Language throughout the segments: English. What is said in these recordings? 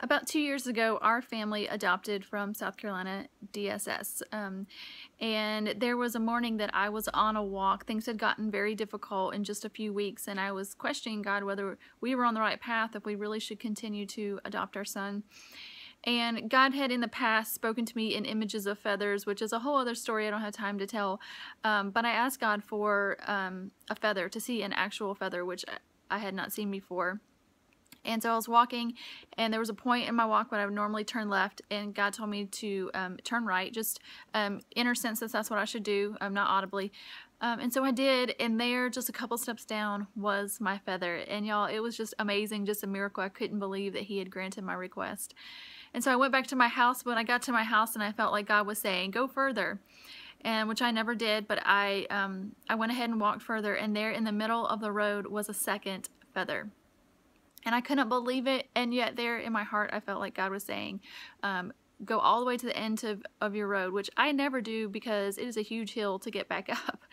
About 2 years ago, our family adopted from South Carolina, DSS. And there was a morning that I was on a walk. Things had gotten very difficult in just a few weeks, and I was questioning God whether we were on the right path, if we really should continue to adopt our son. And God had in the past spoken to me in images of feathers, which is a whole other story I don't have time to tell. But I asked God for a feather, to see an actual feather, which I had not seen before. And so I was walking, and there was a point in my walk when I would normally turn left, and God told me to turn right, just inner sense that that's what I should do, not audibly. And so I did, and there, just a couple steps down, was my feather. And y'all, it was just amazing, just a miracle. I couldn't believe that He had granted my request. And so I went back to my house. When I got to my house, and I felt like God was saying, go further. And which I never did, but I went ahead and walked further, and there in the middle of the road was a second feather. And I couldn't believe it, and yet there in my heart I felt like God was saying, go all the way to the end of your road, which I never do because it is a huge hill to get back up.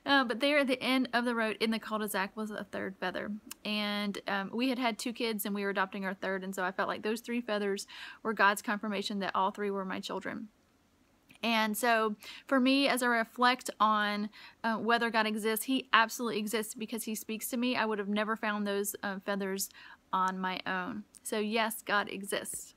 But there at the end of the road in the cul-de-sac was a third feather. And we had had 2 kids, and we were adopting our third, and so I felt like those 3 feathers were God's confirmation that all 3 were my children. And so for me, as I reflect on whether God exists, He absolutely exists because He speaks to me. I would have never found those feathers on my own. So yes, God exists.